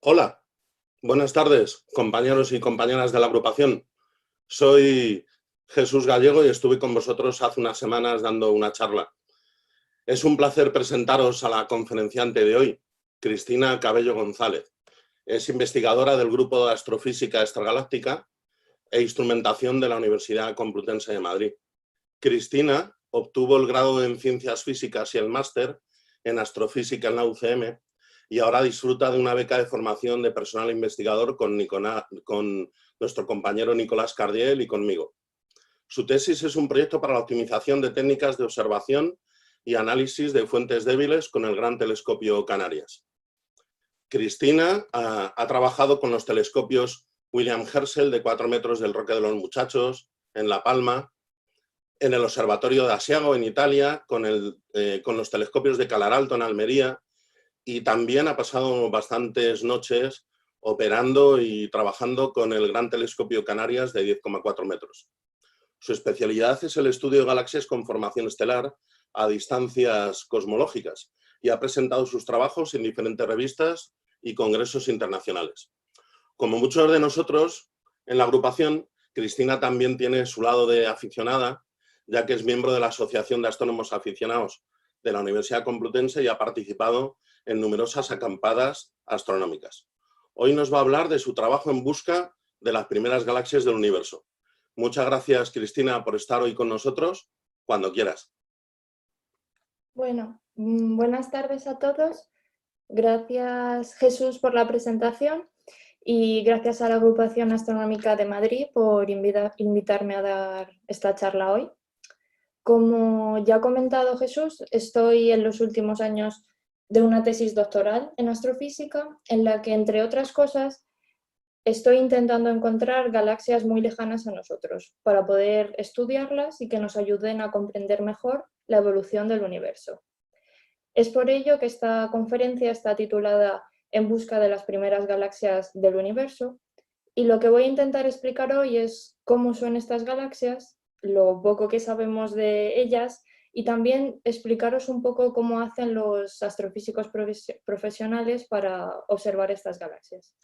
Hola, buenas tardes, compañeros y compañeras de la agrupación. Soy Jesús Gallego y estuve con vosotros hace unas semanas dando una charla. Es un placer presentaros a la conferenciante de hoy, Cristina Cabello González. Es investigadora del Grupo de Astrofísica Extragaláctica e Instrumentación de la Universidad Complutense de Madrid. Cristina obtuvo el grado en Ciencias Físicas y el máster en Astrofísica en la UCM y ahora disfruta de una beca de formación de personal investigador con nuestro compañero Nicolás Cardiel y conmigo. Su tesis es un proyecto para la optimización de técnicas de observación y análisis de fuentes débiles con el Gran Telescopio Canarias. Cristina ha trabajado con los telescopios William Herschel de 4 metros del Roque de los Muchachos, en La Palma, en el Observatorio de Asiago, en Italia, con los telescopios de Calaralto, en Almería, y también ha pasado bastantes noches operando y trabajando con el Gran Telescopio Canarias de 10,4 metros. Su especialidad es el estudio de galaxias con formación estelar a distancias cosmológicas y ha presentado sus trabajos en diferentes revistas y congresos internacionales. Como muchos de nosotros en la agrupación, Cristina también tiene su lado de aficionada, ya que es miembro de la Asociación de Astrónomos Aficionados de la Universidad Complutense y ha participado en numerosas acampadas astronómicas. Hoy nos va a hablar de su trabajo en busca de las primeras galaxias del universo. Muchas gracias, Cristina, por estar hoy con nosotros. Cuando quieras. Bueno, buenas tardes a todos. Gracias, Jesús, por la presentación y gracias a la Agrupación Astronómica de Madrid por invitarme a dar esta charla hoy. Como ya ha comentado Jesús, estoy en los últimos años de una tesis doctoral en astrofísica en la que, entre otras cosas, estoy intentando encontrar galaxias muy lejanas a nosotros para poder estudiarlas y que nos ayuden a comprender mejor la evolución del universo. Es por ello que esta conferencia está titulada En busca de las primeras galaxias del universo, y lo que voy a intentar explicar hoy es cómo son estas galaxias, lo poco que sabemos de ellas, y también explicaros un poco cómo hacen los astrofísicos profesionales para observar estas galaxias.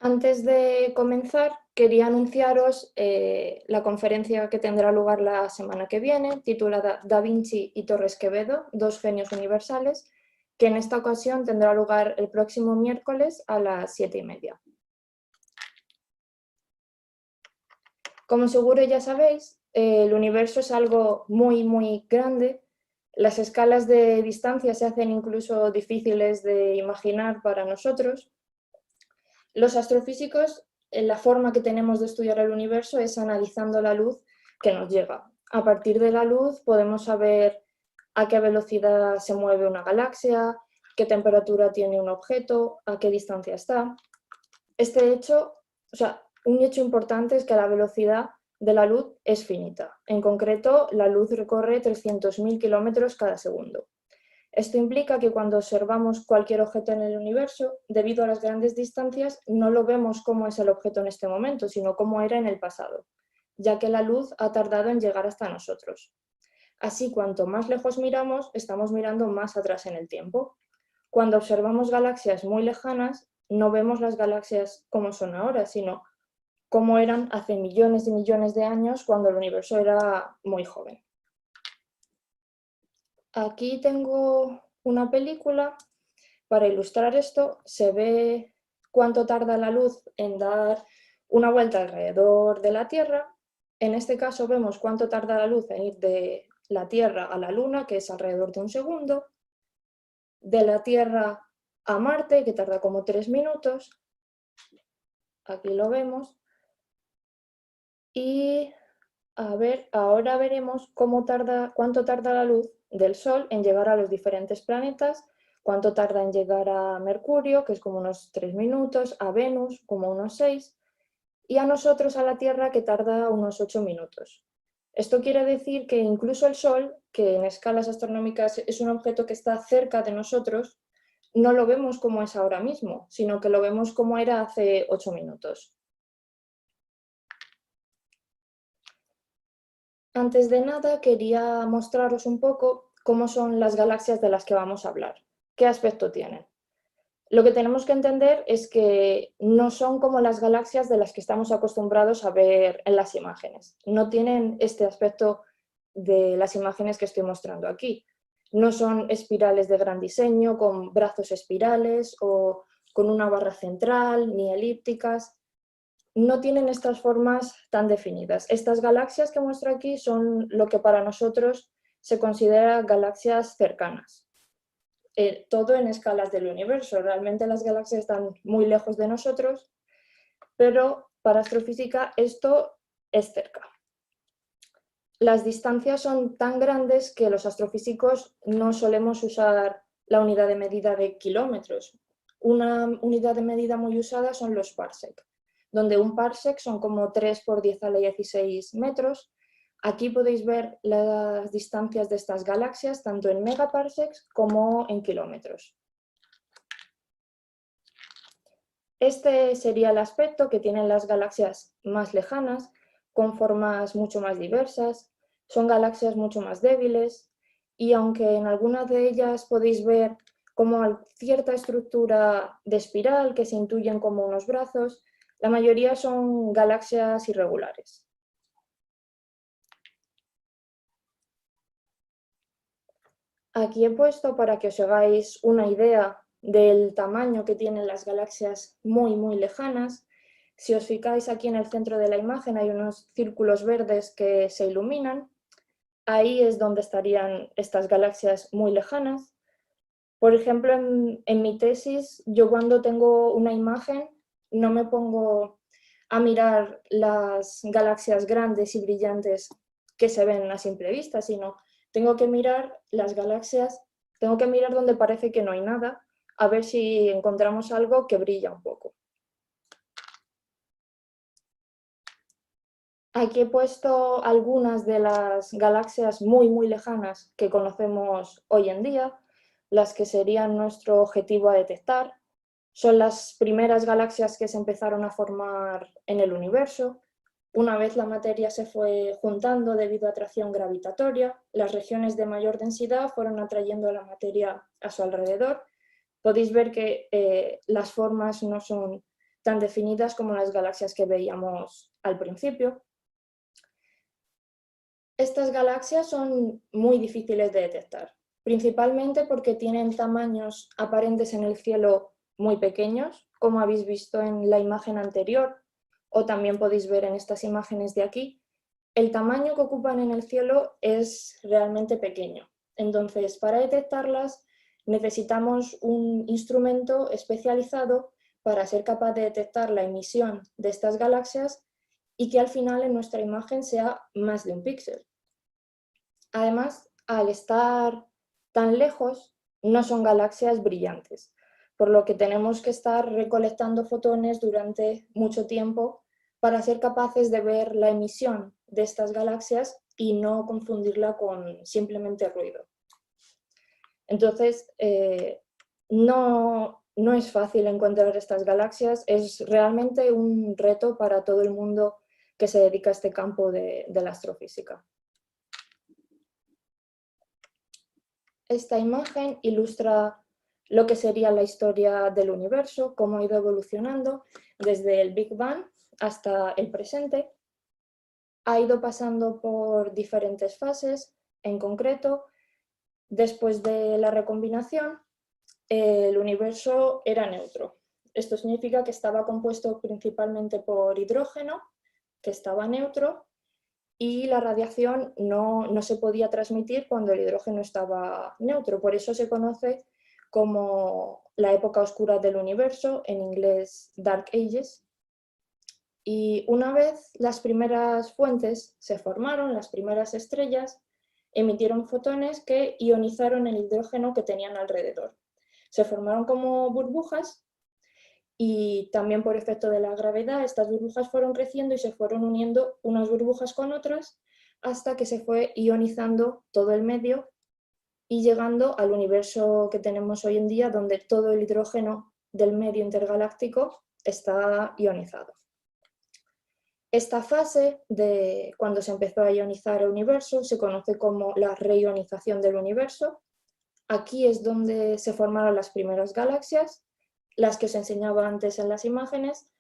Antes de comenzar, quería anunciaros la conferencia que tendrá lugar la semana que viene, titulada Da Vinci y Torres Quevedo, dos genios universales, que en esta ocasión tendrá lugar el próximo miércoles a las 7:30. Como seguro ya sabéis, el universo es algo muy grande. Las escalas de distancia se hacen incluso difíciles de imaginar para nosotros. Los astrofísicos, la forma que tenemos de estudiar el universo es analizando la luz que nos llega. A partir de la luz podemos saber a qué velocidad se mueve una galaxia, qué temperatura tiene un objeto, a qué distancia está. Un hecho importante es que la velocidad de la luz es finita. En concreto, la luz recorre 300.000 kilómetros cada segundo. Esto implica que cuando observamos cualquier objeto en el universo, debido a las grandes distancias, no lo vemos como es el objeto en este momento, sino como era en el pasado, ya que la luz ha tardado en llegar hasta nosotros. Así, cuanto más lejos miramos, estamos mirando más atrás en el tiempo. Cuando observamos galaxias muy lejanas, no vemos las galaxias como son ahora, sino como eran hace millones y millones de años cuando el universo era muy joven. Aquí tengo una película. Para ilustrar esto, se ve cuánto tarda la luz en dar una vuelta alrededor de la Tierra. En este caso vemos cuánto tarda la luz en ir de la Tierra a la Luna, que es alrededor de 1 segundo, de la Tierra a Marte, que tarda como 3 minutos. Aquí lo vemos. Y ahora veremos cuánto tarda la luz del Sol en llegar a los diferentes planetas, cuánto tarda en llegar a Mercurio, que es como unos 3 minutos, a Venus, como unos 6, y a nosotros, a la Tierra, que tarda unos 8 minutos. Esto quiere decir que incluso el Sol, que en escalas astronómicas es un objeto que está cerca de nosotros, no lo vemos como es ahora mismo, sino que lo vemos como era hace 8 minutos. Antes de nada, quería mostraros un poco cómo son las galaxias de las que vamos a hablar, qué aspecto tienen. Lo que tenemos que entender es que no son como las galaxias de las que estamos acostumbrados a ver en las imágenes. No tienen este aspecto de las imágenes que estoy mostrando aquí. No son espirales de gran diseño, con brazos espirales o con una barra central, ni elípticas. No tienen estas formas tan definidas. Estas galaxias que muestro aquí son lo que para nosotros se considera galaxias cercanas. Todo en escalas del universo. Realmente las galaxias están muy lejos de nosotros, pero para astrofísica esto es cerca. Las distancias son tan grandes que los astrofísicos no solemos usar la unidad de medida de kilómetros. Una unidad de medida muy usada son los parsec, donde un parsec son como 3 por 10 a la 16 metros. Aquí podéis ver las distancias de estas galaxias, tanto en megaparsecs como en kilómetros. Este sería el aspecto que tienen las galaxias más lejanas, con formas mucho más diversas. Son galaxias mucho más débiles y aunque en algunas de ellas podéis ver como cierta estructura de espiral que se intuyen como unos brazos, la mayoría son galaxias irregulares. Aquí he puesto para que os hagáis una idea del tamaño que tienen las galaxias muy lejanas. Si os fijáis aquí en el centro de la imagen hay unos círculos verdes que se iluminan. Ahí es donde estarían estas galaxias muy lejanas. Por ejemplo, en mi tesis, yo cuando tengo una imagen no me pongo a mirar las galaxias grandes y brillantes que se ven a simple vista, sino tengo que mirar las galaxias, tengo que mirar donde parece que no hay nada, a ver si encontramos algo que brilla un poco. Aquí he puesto algunas de las galaxias muy lejanas que conocemos hoy en día, las que serían nuestro objetivo a detectar. Son las primeras galaxias que se empezaron a formar en el universo. Una vez la materia se fue juntando debido a atracción gravitatoria, las regiones de mayor densidad fueron atrayendo la materia a su alrededor. Podéis ver que las formas no son tan definidas como las galaxias que veíamos al principio. Estas galaxias son muy difíciles de detectar, principalmente porque tienen tamaños aparentes en el cielo muy pequeños, como habéis visto en la imagen anterior, o también podéis ver en estas imágenes de aquí. El tamaño que ocupan en el cielo es realmente pequeño. Entonces, para detectarlas necesitamos un instrumento especializado para ser capaz de detectar la emisión de estas galaxias y que al final en nuestra imagen sea más de un píxel. Además, al estar tan lejos, no son galaxias brillantes, por lo que tenemos que estar recolectando fotones durante mucho tiempo para ser capaces de ver la emisión de estas galaxias y no confundirla con simplemente ruido. Entonces, no es fácil encontrar estas galaxias, es realmente un reto para todo el mundo que se dedica a este campo de la astrofísica. Esta imagen ilustra lo que sería la historia del universo, cómo ha ido evolucionando desde el Big Bang hasta el presente. Ha ido pasando por diferentes fases, en concreto, después de la recombinación, el universo era neutro. Esto significa que estaba compuesto principalmente por hidrógeno, que estaba neutro, y la radiación no se podía transmitir cuando el hidrógeno estaba neutro. Por eso se conoce como la época oscura del universo, en inglés Dark Ages. Y una vez las primeras fuentes se formaron, las primeras estrellas emitieron fotones que ionizaron el hidrógeno que tenían alrededor. Se formaron como burbujas y también por efecto de la gravedad estas burbujas fueron creciendo y se fueron uniendo unas burbujas con otras hasta que se fue ionizando todo el medio y llegando al universo que tenemos hoy en día, donde todo el hidrógeno del medio intergaláctico está ionizado. Esta fase de cuando se empezó a ionizar el universo se conoce como la reionización del universo. Aquí es donde se formaron las primeras galaxias las que os enseñaba antes en las imágenes,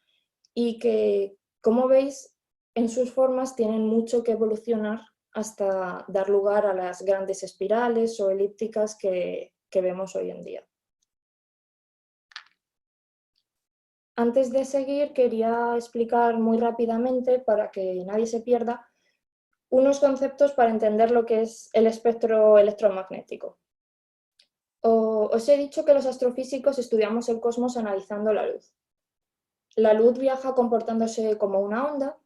y que, como veis, en sus formas tienen mucho que evolucionar hasta dar lugar a las grandes espirales o elípticas que vemos hoy en día. Antes de seguir, quería explicar muy rápidamente, para que nadie se pierda, unos conceptos para entender lo que es el espectro electromagnético. Os he dicho que los astrofísicos estudiamos el cosmos analizando la luz. La luz viaja comportándose como una onda,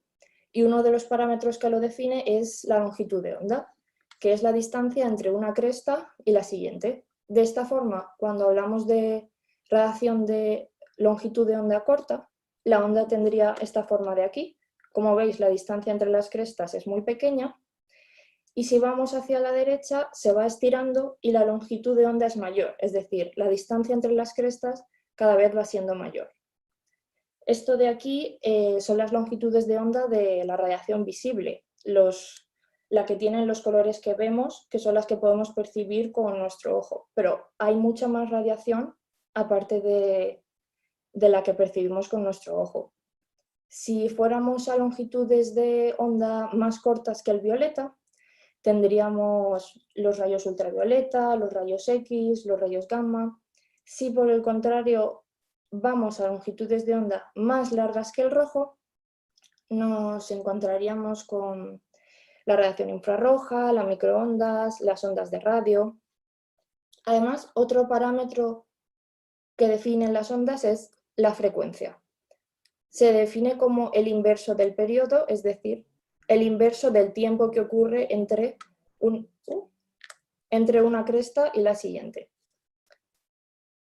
y uno de los parámetros que lo define es la longitud de onda, que es la distancia entre una cresta y la siguiente. De esta forma, cuando hablamos de radiación de longitud de onda corta, la onda tendría esta forma de aquí. Como veis, la distancia entre las crestas es muy pequeña, y si vamos hacia la derecha se va estirando y la longitud de onda es mayor, es decir, la distancia entre las crestas cada vez va siendo mayor. Esto de aquí son las longitudes de onda de la radiación visible, la que tienen los colores que vemos, que son las que podemos percibir con nuestro ojo, pero hay mucha más radiación aparte de la que percibimos con nuestro ojo. Si fuéramos a longitudes de onda más cortas que el violeta, tendríamos los rayos ultravioleta, los rayos X, los rayos gamma. Si por el contrario vamos a longitudes de onda más largas que el rojo, nos encontraríamos con la radiación infrarroja, las microondas, las ondas de radio. Además, otro parámetro que define las ondas es la frecuencia. Se define como el inverso del periodo, es decir, el inverso del tiempo que ocurre entre una cresta y la siguiente.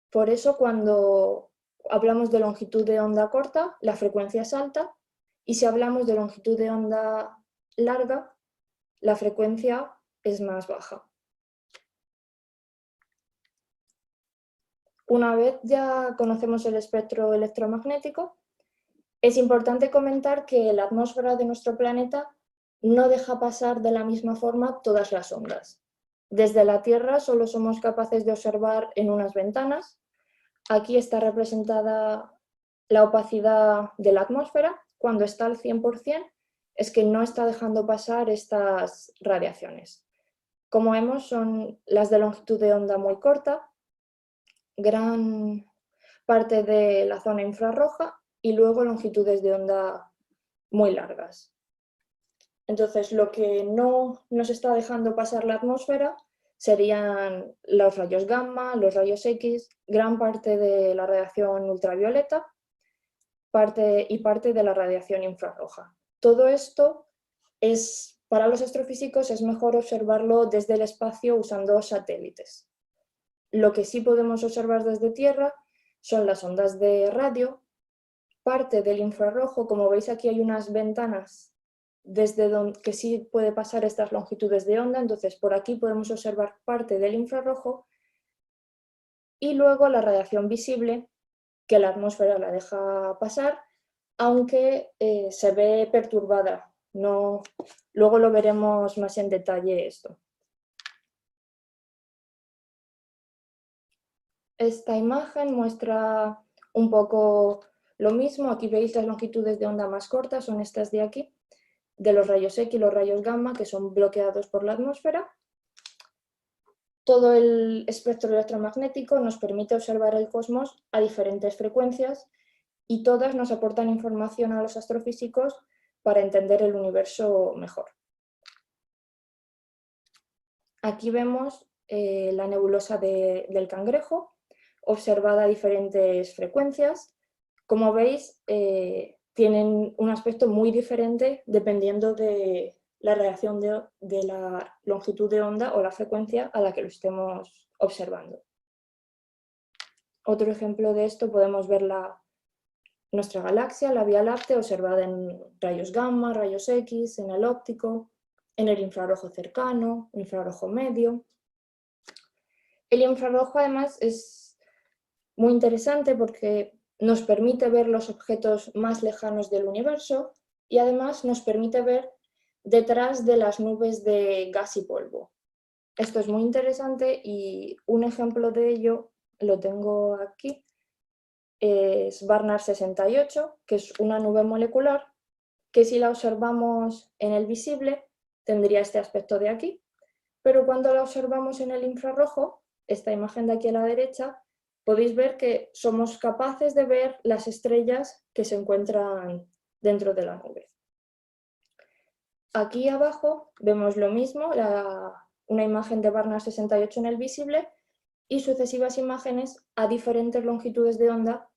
Por eso, cuando hablamos de longitud de onda corta, la frecuencia es alta, y si hablamos de longitud de onda larga, la frecuencia es más baja. Una vez ya conocemos el espectro electromagnético, es importante comentar que la atmósfera de nuestro planeta no deja pasar de la misma forma todas las ondas. Desde la Tierra solo somos capaces de observar en unas ventanas. Aquí está representada la opacidad de la atmósfera. Cuando está al 100%, es que no está dejando pasar estas radiaciones. Como vemos, son las de longitud de onda muy corta, gran parte de la zona infrarroja y luego longitudes de onda muy largas. Entonces, lo que no nos está dejando pasar la atmósfera serían los rayos gamma, los rayos X, gran parte de la radiación ultravioleta y parte de la radiación infrarroja. Todo esto para los astrofísicos es mejor observarlo desde el espacio usando satélites. Lo que sí podemos observar desde Tierra son las ondas de radio, parte del infrarrojo. Como veis, aquí hay unas ventanas desde donde que sí puede pasar estas longitudes de onda, entonces por aquí podemos observar parte del infrarrojo, y luego la radiación visible, que la atmósfera la deja pasar, aunque se ve perturbada. Luego lo veremos más en detalle esto. Esta imagen muestra un poco lo mismo. Aquí veis las longitudes de onda más cortas, son estas de aquí, de los rayos X y los rayos gamma, que son bloqueados por la atmósfera. Todo el espectro electromagnético nos permite observar el cosmos a diferentes frecuencias, y todas nos aportan información a los astrofísicos para entender el universo mejor. Aquí vemos la nebulosa del Cangrejo, observada a diferentes frecuencias. Como veis, tienen un aspecto muy diferente dependiendo de la radiación de la longitud de onda o la frecuencia a la que lo estemos observando. Otro ejemplo de esto, podemos ver nuestra galaxia, la Vía Láctea, observada en rayos gamma, rayos X, en el óptico, en el infrarrojo cercano, infrarrojo medio. El infrarrojo además es muy interesante porque nos permite ver los objetos más lejanos del universo, y además nos permite ver detrás de las nubes de gas y polvo. Esto es muy interesante, y un ejemplo de ello lo tengo aquí. es Barnard 68, que es una nube molecular que si la observamos en el visible tendría este aspecto de aquí, pero cuando la observamos en el infrarrojo, esta imagen de aquí a la derecha, podéis ver que somos capaces de ver las estrellas que se encuentran dentro de la nube. Aquí abajo vemos lo mismo, una imagen de Barnard 68 en el visible y sucesivas imágenes a diferentes longitudes de onda,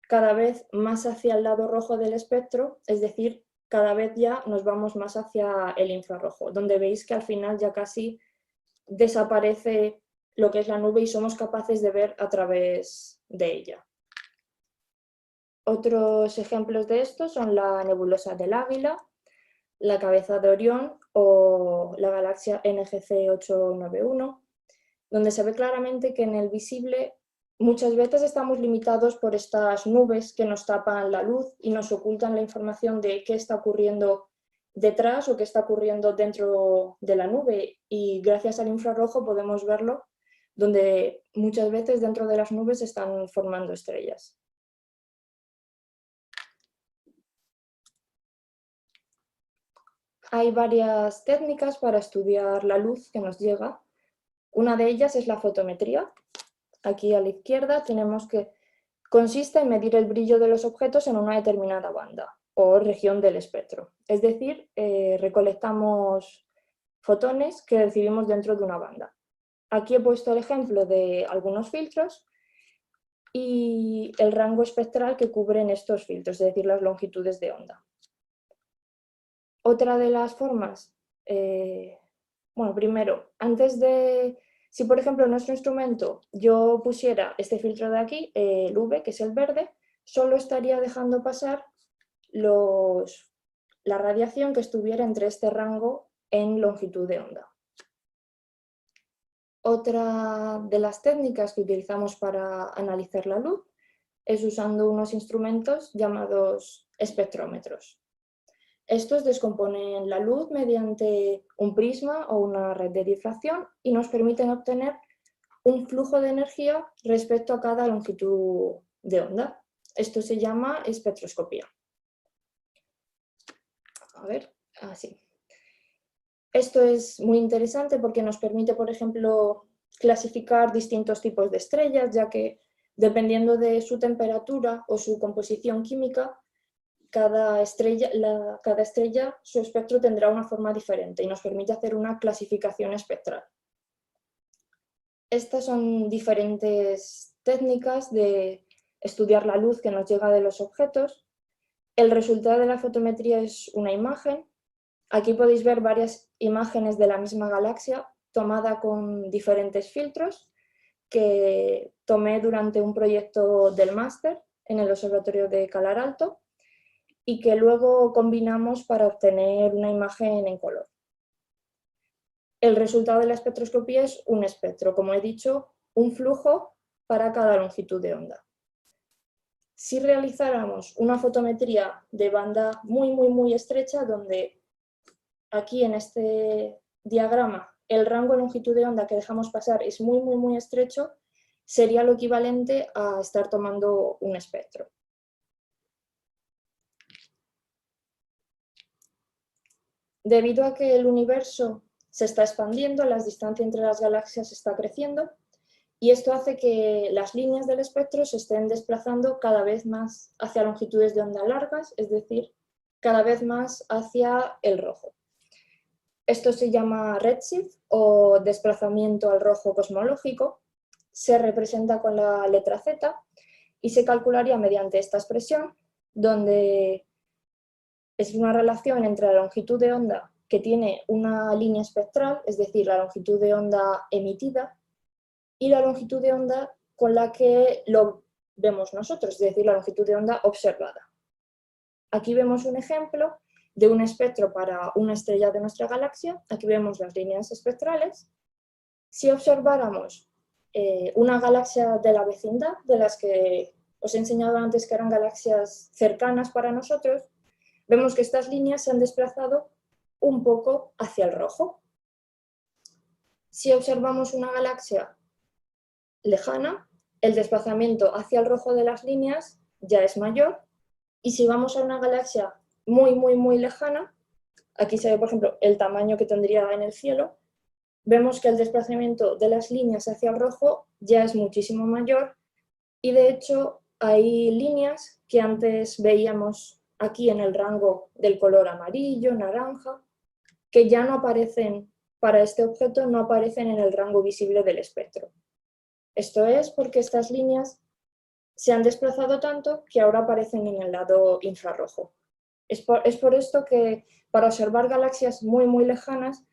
cada vez más hacia el lado rojo del espectro, es decir, cada vez ya nos vamos más hacia el infrarrojo, donde veis que al final ya casi desaparece lo que es la nube y somos capaces de ver a través de ella. Otros ejemplos de esto son la nebulosa del Águila, la cabeza de Orión o la galaxia NGC 891, donde se ve claramente que en el visible muchas veces estamos limitados por estas nubes que nos tapan la luz y nos ocultan la información de qué está ocurriendo detrás o qué está ocurriendo dentro de la nube, y gracias al infrarrojo podemos verlo, donde muchas veces dentro de las nubes se están formando estrellas. Hay varias técnicas para estudiar la luz que nos llega. Una de ellas es la fotometría. Aquí a la izquierda tenemos que consiste en medir el brillo de los objetos en una determinada banda o región del espectro. Es decir, recolectamos fotones que recibimos dentro de una banda. Aquí he puesto el ejemplo de algunos filtros y el rango espectral que cubren estos filtros, es decir, las longitudes de onda. Otra de las formas, primero, si por ejemplo en nuestro instrumento yo pusiera este filtro de aquí, el V, que es el verde, solo estaría dejando pasar la radiación que estuviera entre este rango en longitud de onda. Otra de las técnicas que utilizamos para analizar la luz es usando unos instrumentos llamados espectrómetros. Estos descomponen la luz mediante un prisma o una red de difracción y nos permiten obtener un flujo de energía respecto a cada longitud de onda. Esto se llama espectroscopía. A ver, así. Esto es muy interesante porque nos permite, por ejemplo, clasificar distintos tipos de estrellas, ya que dependiendo de su temperatura o su composición química, cada estrella, su espectro tendrá una forma diferente y nos permite hacer una clasificación espectral. Estas son diferentes técnicas de estudiar la luz que nos llega de los objetos. El resultado de la fotometría es una imagen. Aquí podéis ver varias imágenes de la misma galaxia tomada con diferentes filtros que tomé durante un proyecto del máster en el Observatorio de Calar Alto y que luego combinamos para obtener una imagen en color. El resultado de la espectroscopía es un espectro, como he dicho, un flujo para cada longitud de onda. Si realizáramos una fotometría de banda muy estrecha, donde aquí en este diagrama el rango de longitud de onda que dejamos pasar es muy estrecho, sería lo equivalente a estar tomando un espectro. Debido a que el universo se está expandiendo, la distancia entre las galaxias está creciendo y esto hace que las líneas del espectro se estén desplazando cada vez más hacia longitudes de onda largas, es decir, cada vez más hacia el rojo. Esto se llama redshift o desplazamiento al rojo cosmológico, se representa con la letra Z y se calcularía mediante esta expresión, donde es una relación entre la longitud de onda que tiene una línea espectral, es decir, la longitud de onda emitida, y la longitud de onda con la que lo vemos nosotros, es decir, la longitud de onda observada. Aquí vemos un ejemplo de un espectro para una estrella de nuestra galaxia. Aquí vemos las líneas espectrales. Si observáramos una galaxia de la vecindad, de las que os he enseñado antes que eran galaxias cercanas para nosotros, vemos que estas líneas se han desplazado un poco hacia el rojo. Si observamos una galaxia lejana, el desplazamiento hacia el rojo de las líneas ya es mayor, y si vamos a una galaxia muy lejana, aquí se ve, por ejemplo, el tamaño que tendría en el cielo, vemos que el desplazamiento de las líneas hacia el rojo ya es muchísimo mayor, y de hecho hay líneas que antes veíamos aquí en el rango del color amarillo, naranja, que ya no aparecen para este objeto, no aparecen en el rango visible del espectro. Esto es porque estas líneas se han desplazado tanto que ahora aparecen en el lado infrarrojo. Es por esto que para observar galaxias muy lejanas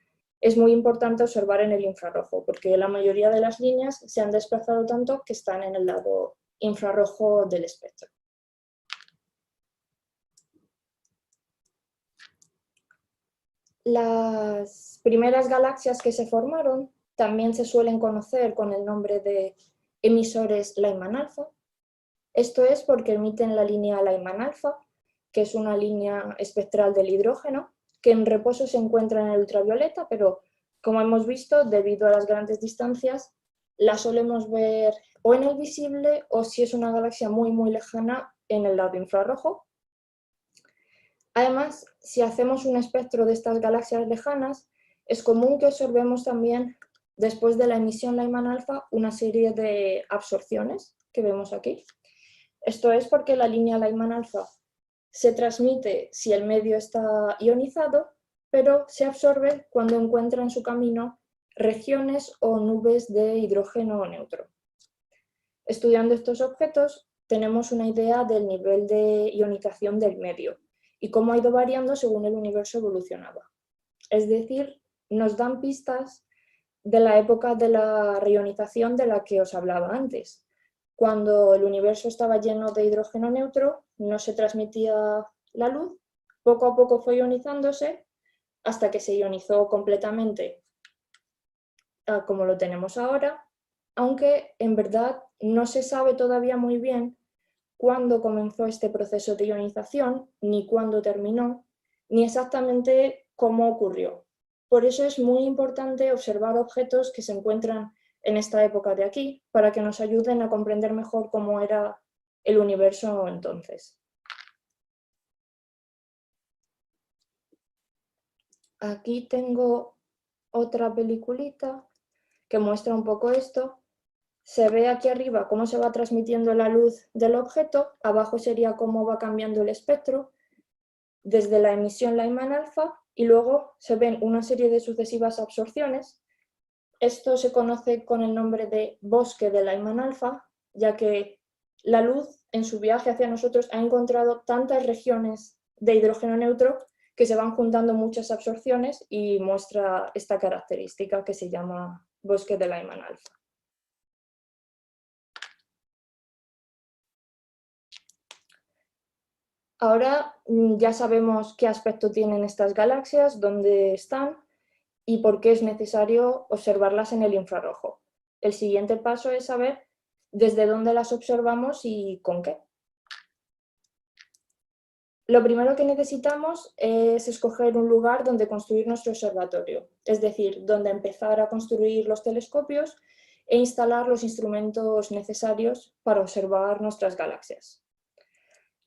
es muy importante observar en el infrarrojo, porque la mayoría de las líneas se han desplazado tanto que están en el lado infrarrojo del espectro. Las primeras galaxias que se formaron también se suelen conocer con el nombre de emisores Lyman alfa. Esto es porque emiten la línea Lyman alfa, que es una línea espectral del hidrógeno, que en reposo se encuentra en el ultravioleta, pero como hemos visto, debido a las grandes distancias, la solemos ver o en el visible o, si es una galaxia muy lejana, en el lado infrarrojo. Además, si hacemos un espectro de estas galaxias lejanas, es común que observemos también, después de la emisión Lyman alfa, una serie de absorciones que vemos aquí. Esto es porque la línea Lyman alfa se transmite si el medio está ionizado, pero se absorbe cuando encuentra en su camino regiones o nubes de hidrógeno neutro. Estudiando estos objetos, tenemos una idea del nivel de ionización del medio y cómo ha ido variando según el universo evolucionaba. Es decir, nos dan pistas de la época de la reionización de la que os hablaba antes. Cuando el universo estaba lleno de hidrógeno neutro, no se transmitía la luz, poco a poco fue ionizándose hasta que se ionizó completamente como lo tenemos ahora, aunque en verdad no se sabe todavía muy bien cuándo comenzó este proceso de ionización, ni cuándo terminó, ni exactamente cómo ocurrió. Por eso es muy importante observar objetos que se encuentran en esta época de aquí, para que nos ayuden a comprender mejor cómo era el universo entonces. Aquí tengo otra peliculita que muestra un poco esto. Se ve aquí arriba cómo se va transmitiendo la luz del objeto, abajo sería cómo va cambiando el espectro desde la emisión Lyman alfa, y luego se ven una serie de sucesivas absorciones. Esto se conoce con el nombre de bosque de Lyman alfa, ya que la luz en su viaje hacia nosotros ha encontrado tantas regiones de hidrógeno neutro que se van juntando muchas absorciones y muestra esta característica que se llama bosque de Lyman alfa. Ahora ya sabemos qué aspecto tienen estas galaxias, dónde están y por qué es necesario observarlas en el infrarrojo. El siguiente paso es saber desde dónde las observamos y con qué. Lo primero que necesitamos es escoger un lugar donde construir nuestro observatorio, es decir, donde empezar a construir los telescopios e instalar los instrumentos necesarios para observar nuestras galaxias.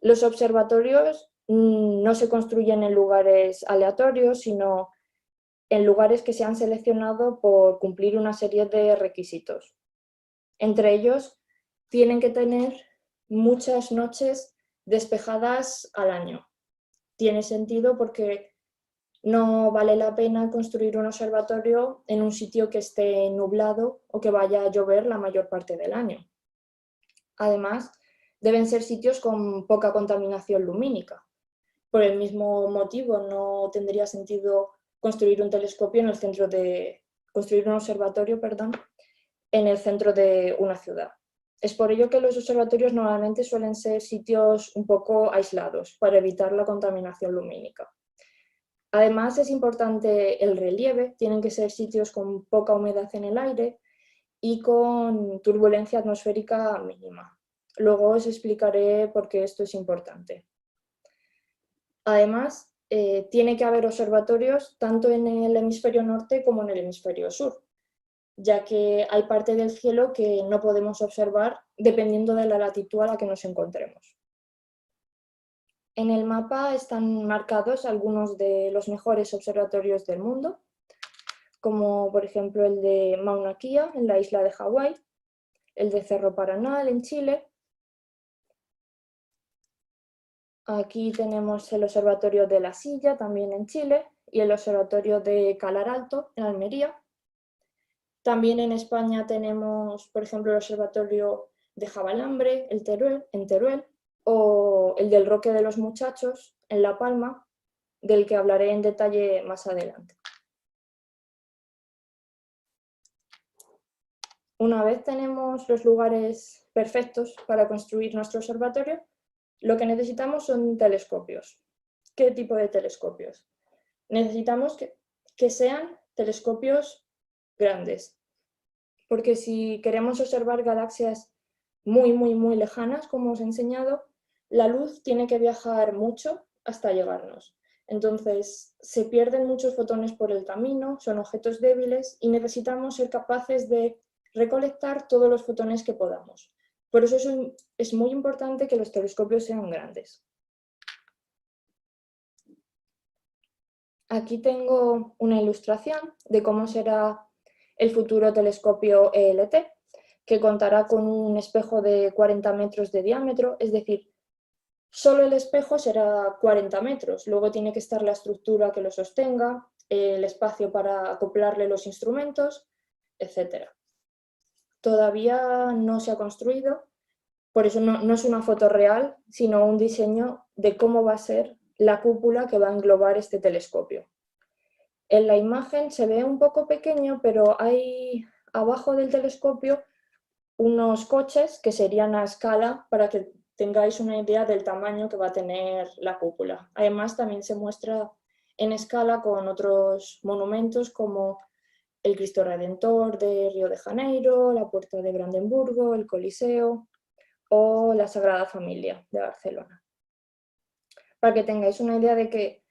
Los observatorios no se construyen en lugares aleatorios, sino en lugares que se han seleccionado por cumplir una serie de requisitos. Entre ellos, tienen que tener muchas noches despejadas al año. Tiene sentido porque no vale la pena construir un observatorio en un sitio que esté nublado o que vaya a llover la mayor parte del año. Además, deben ser sitios con poca contaminación lumínica. Por el mismo motivo, no tendría sentido construir un telescopio en el centro de... construir un observatorio, perdón, en el centro de una ciudad. Es por ello que los observatorios normalmente suelen ser sitios un poco aislados, para evitar la contaminación lumínica. Además, es importante el relieve, tienen que ser sitios con poca humedad en el aire y con turbulencia atmosférica mínima. Luego os explicaré por qué esto es importante. Además, tiene que haber observatorios tanto en el hemisferio norte como en el hemisferio sur. ya que hay parte del cielo que no podemos observar dependiendo de la latitud a la que nos encontremos. En el mapa están marcados algunos de los mejores observatorios del mundo, como por ejemplo el de Mauna Kea en la isla de Hawái, el de Cerro Paranal en Chile. Aquí tenemos el observatorio de La Silla, también en Chile, y el observatorio de Calar Alto, en Almería. También en España tenemos, por ejemplo, el observatorio de Javalambre, en Teruel, o el del Roque de los Muchachos, en La Palma, del que hablaré en detalle más adelante. Una vez tenemos los lugares perfectos para construir nuestro observatorio, lo que necesitamos son telescopios. ¿Qué tipo de telescopios? Necesitamos que sean telescopios grandes, porque si queremos observar galaxias muy lejanas, como os he enseñado, la luz tiene que viajar mucho hasta llegarnos. Entonces, se pierden muchos fotones por el camino, son objetos débiles y necesitamos ser capaces de recolectar todos los fotones que podamos. Por eso es muy importante que los telescopios sean grandes. Aquí tengo una ilustración de cómo será el futuro telescopio ELT, que contará con un espejo de 40 metros de diámetro, es decir, solo el espejo será 40 metros, luego tiene que estar la estructura que lo sostenga, el espacio para acoplarle los instrumentos, etc. Todavía no se ha construido, por eso no es una foto real, sino un diseño de cómo va a ser la cúpula que va a englobar este telescopio. En la imagen se ve un poco pequeño, pero hay abajo del telescopio unos coches que serían a escala para que tengáis una idea del tamaño que va a tener la cúpula. Además, también se muestra en escala con otros monumentos como el Cristo Redentor de Río de Janeiro, la Puerta de Brandenburgo, el Coliseo o la Sagrada Familia de Barcelona. Para que tengáis una idea de que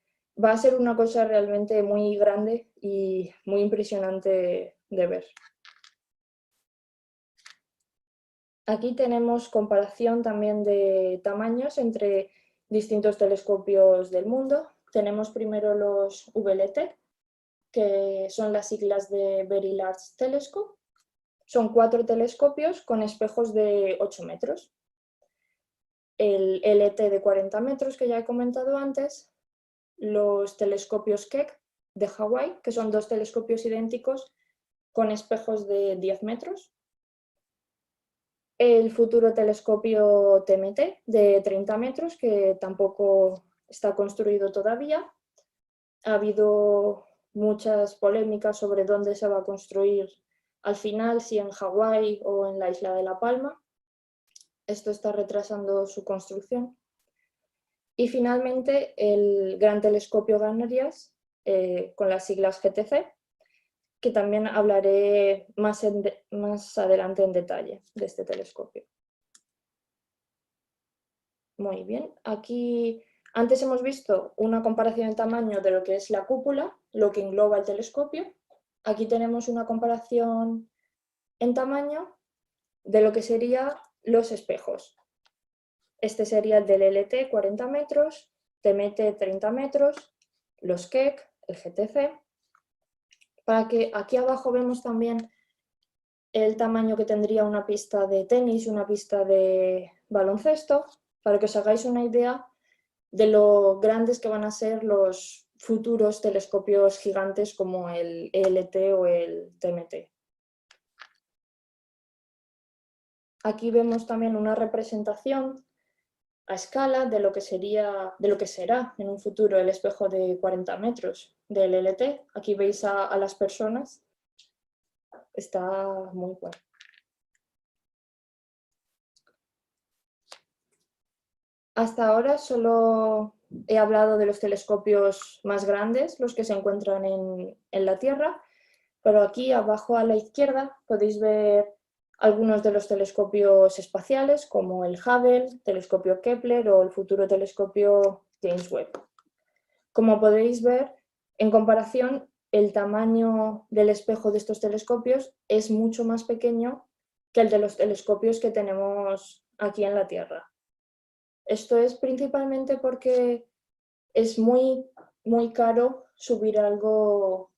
va a ser una cosa realmente muy grande y muy impresionante de ver. Aquí tenemos comparación también de tamaños entre distintos telescopios del mundo. Tenemos primero los VLT, que son las siglas de Very Large Telescope. Son 4 telescopios con espejos de 8 metros. El LT de 40 metros, que ya he comentado antes. Los telescopios Keck de Hawái, que son 2 telescopios idénticos con espejos de 10 metros. El futuro telescopio TMT de 30 metros, que tampoco está construido todavía. Ha habido muchas polémicas sobre dónde se va a construir al final, si en Hawái o en la isla de La Palma. Esto está retrasando su construcción. Y finalmente el Gran Telescopio Ganarias, con las siglas GTC, que también hablaré más adelante en detalle de este telescopio. Muy bien, aquí antes hemos visto una comparación de tamaño de lo que es la cúpula, lo que engloba el telescopio. Aquí tenemos una comparación en tamaño de lo que serían los espejos. Este sería el del LT, 40 metros, TMT, 30 metros, los Keck, el GTC. Para que aquí abajo vemos también el tamaño que tendría una pista de tenis y una pista de baloncesto, para que os hagáis una idea de lo grandes que van a ser los futuros telescopios gigantes como el ELT o el TMT. Aquí vemos también una representación a escala de lo que será en un futuro el espejo de 40 metros del LT. Aquí veis a las personas. Está muy bueno. Hasta ahora solo he hablado de los telescopios más grandes, los que se encuentran en la Tierra, pero aquí abajo a la izquierda podéis ver algunos de los telescopios espaciales, como el Hubble, telescopio Kepler o el futuro telescopio James Webb. Como podéis ver, en comparación, el tamaño del espejo de estos telescopios es mucho más pequeño que el de los telescopios que tenemos aquí en la Tierra. Esto es principalmente porque es muy caro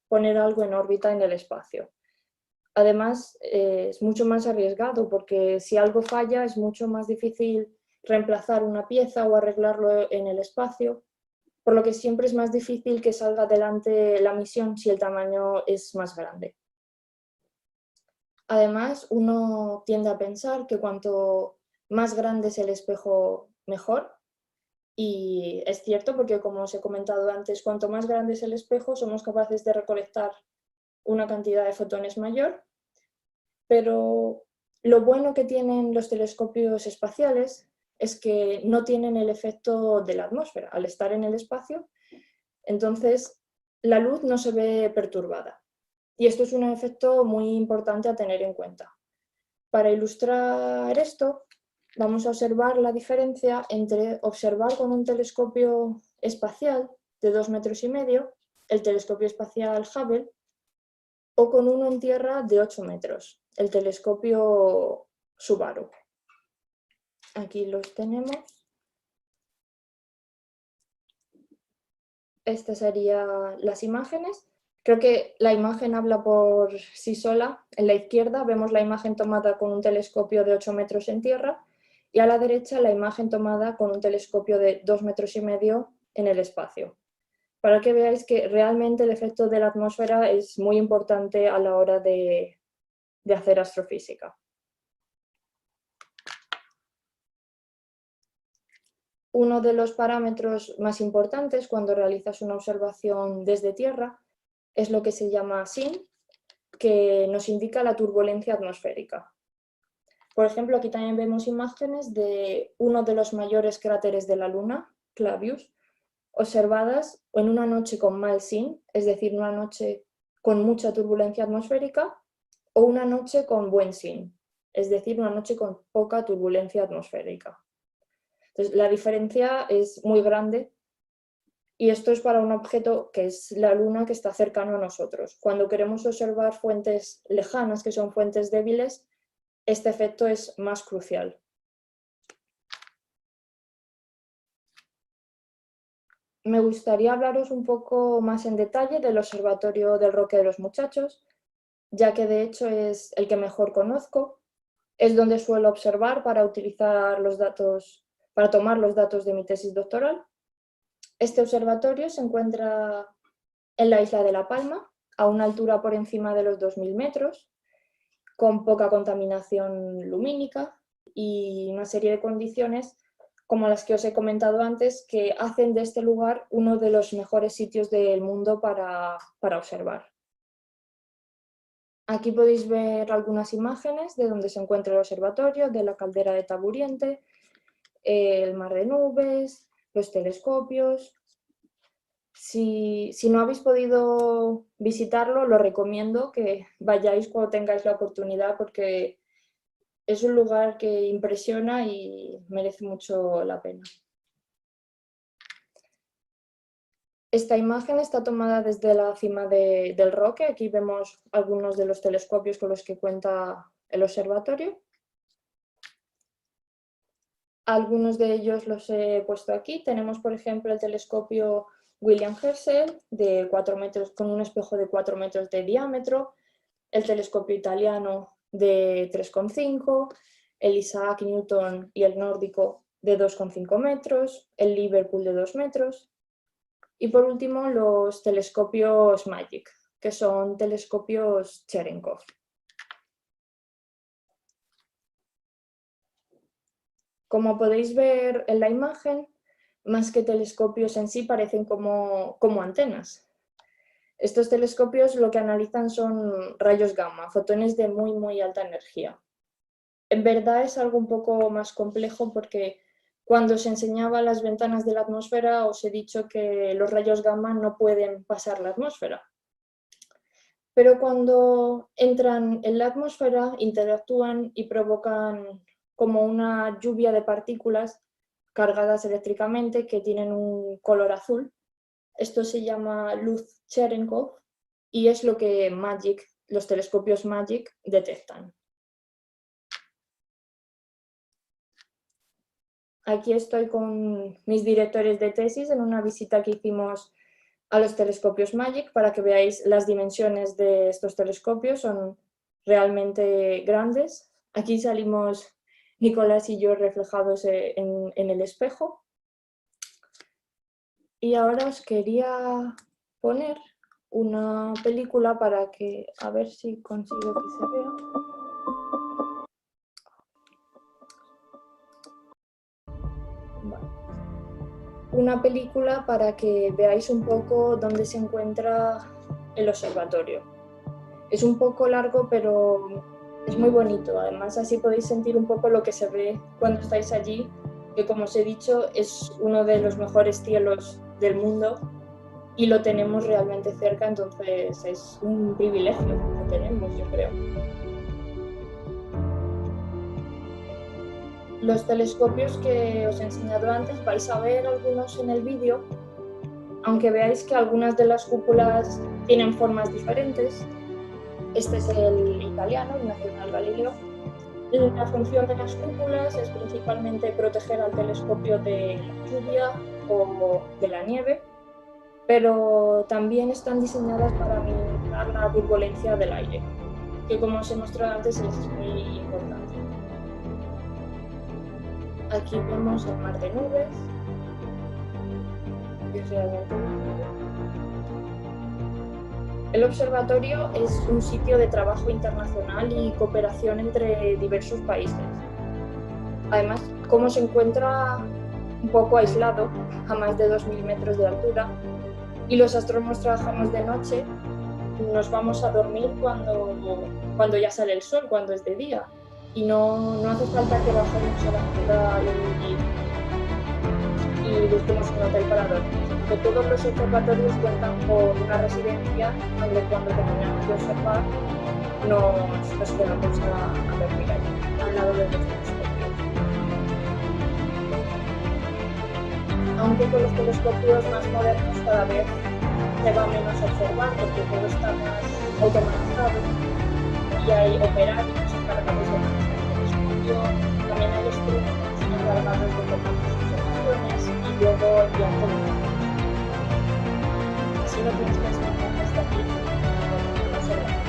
poner algo en órbita en el espacio. Además, es mucho más arriesgado porque si algo falla es mucho más difícil reemplazar una pieza o arreglarlo en el espacio, por lo que siempre es más difícil que salga adelante la misión si el tamaño es más grande. Además, uno tiende a pensar que cuanto más grande es el espejo, mejor. Y es cierto porque, como os he comentado antes, cuanto más grande es el espejo, somos capaces de recolectar una cantidad de fotones mayor. Pero lo bueno que tienen los telescopios espaciales es que no tienen el efecto de la atmósfera. Al estar en el espacio, entonces la luz no se ve perturbada. Y esto es un efecto muy importante a tener en cuenta. Para ilustrar esto, vamos a observar la diferencia entre observar con un telescopio espacial de 2,5 metros, el telescopio espacial Hubble, o con uno en tierra de 8 metros, el telescopio Subaru. Aquí los tenemos. Estas serían las imágenes. Creo que la imagen habla por sí sola. En la izquierda vemos la imagen tomada con un telescopio de 8 metros en tierra y a la derecha la imagen tomada con un telescopio de 2,5 metros en el espacio. Para que veáis que realmente el efecto de la atmósfera es muy importante a la hora de hacer astrofísica. Uno de los parámetros más importantes cuando realizas una observación desde tierra es lo que se llama SIN, que nos indica la turbulencia atmosférica. Por ejemplo, aquí también vemos imágenes de uno de los mayores cráteres de la Luna, Clavius, observadas en una noche con mal SIN, es decir, una noche con mucha turbulencia atmosférica, o una noche con buen SIN, es decir, una noche con poca turbulencia atmosférica. Entonces, la diferencia es muy grande y esto es para un objeto que es la Luna, que está cercano a nosotros. Cuando queremos observar fuentes lejanas, que son fuentes débiles, este efecto es más crucial. Me gustaría hablaros un poco más en detalle del Observatorio del Roque de los Muchachos, ya que de hecho es el que mejor conozco. Es donde suelo observar para utilizar los datos, para tomar los datos de mi tesis doctoral. Este observatorio se encuentra en la isla de La Palma, a una altura por encima de los 2.000 metros, con poca contaminación lumínica y una serie de condiciones como las que os he comentado antes, que hacen de este lugar uno de los mejores sitios del mundo para observar. Aquí podéis ver algunas imágenes de donde se encuentra el observatorio, de la caldera de Taburiente, el mar de nubes, los telescopios. Si no habéis podido visitarlo, lo recomiendo que vayáis cuando tengáis la oportunidad porque es un lugar que impresiona y merece mucho la pena. Esta imagen está tomada desde la cima del Roque. Aquí vemos algunos de los telescopios con los que cuenta el observatorio. Algunos de ellos los he puesto aquí. Tenemos, por ejemplo, el telescopio William Herschel de 4 metros, con un espejo de 4 metros de diámetro, el telescopio italiano de 3,5, el Isaac Newton y el nórdico de 2,5 metros, el Liverpool de 2 metros y por último los telescopios MAGIC, que son telescopios Cherenkov. Como podéis ver en la imagen, más que telescopios en sí parecen como antenas. Estos telescopios lo que analizan son rayos gamma, fotones de muy alta energía. En verdad es algo un poco más complejo porque cuando os enseñaba las ventanas de la atmósfera os he dicho que los rayos gamma no pueden pasar la atmósfera. Pero cuando entran en la atmósfera interactúan y provocan como una lluvia de partículas cargadas eléctricamente que tienen un color azul. Esto se llama luz Cherenkov y es lo que los telescopios MAGIC detectan. Aquí estoy con mis directores de tesis en una visita que hicimos a los telescopios MAGIC para que veáis las dimensiones de estos telescopios, son realmente grandes. Aquí salimos Nicolás y yo reflejados en el espejo. Y ahora os quería poner una película para que, a ver si consigo que se vea. Vale. Una película para que veáis un poco dónde se encuentra el observatorio. Es un poco largo, pero es muy bonito. Además, así podéis sentir un poco lo que se ve cuando estáis allí, que como os he dicho, es uno de los mejores cielos del mundo y lo tenemos realmente cerca, entonces es un privilegio que tenemos, yo creo. Los telescopios que os he enseñado antes, vais a ver algunos en el vídeo, aunque veáis que algunas de las cúpulas tienen formas diferentes. Este es el italiano, el Nacional Galileo. La función de las cúpulas es principalmente proteger al telescopio de la lluvia o de la nieve, pero también están diseñadas para minimizar la turbulencia del aire, que como os he mostrado antes es muy importante. Aquí vemos el mar de nubes, que es realmente bonito. El observatorio es un sitio de trabajo internacional y cooperación entre diversos países. Además, como se encuentra un poco aislado, a más de 2000 metros de altura, y los astrónomos trabajamos de noche, nos vamos a dormir cuando ya sale el sol, cuando es de día. Y no hace falta que bajemos a la ciudad y busquemos un hotel para dormir. Porque todos los observatorios cuentan con una residencia donde cuando terminamos de observar nos quedamos a dormir allí, al lado de los telescopios. Aunque con los telescopios más modernos cada vez se va menos a observar porque todo está más automatizado y hay operarios encargados de manejar el telescopio, también hay astrónomos encargados de tomar sus observaciones y luego enviar todo. Así no tienes que estar hasta aquí observando.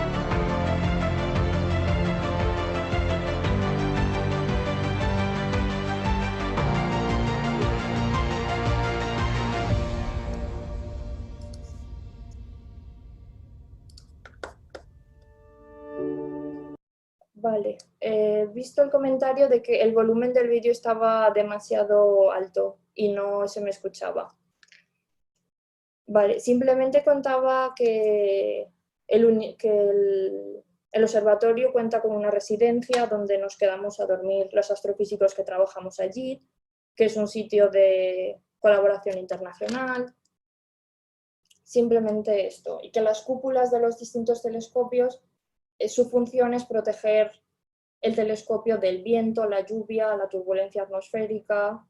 Vale, visto el comentario de que el volumen del vídeo estaba demasiado alto y no se me escuchaba. Vale, simplemente contaba que el observatorio cuenta con una residencia donde nos quedamos a dormir los astrofísicos que trabajamos allí, que es un sitio de colaboración internacional. Simplemente esto, y que las cúpulas de los distintos telescopios, su función es proteger el telescopio del viento, la lluvia, la turbulencia atmosférica.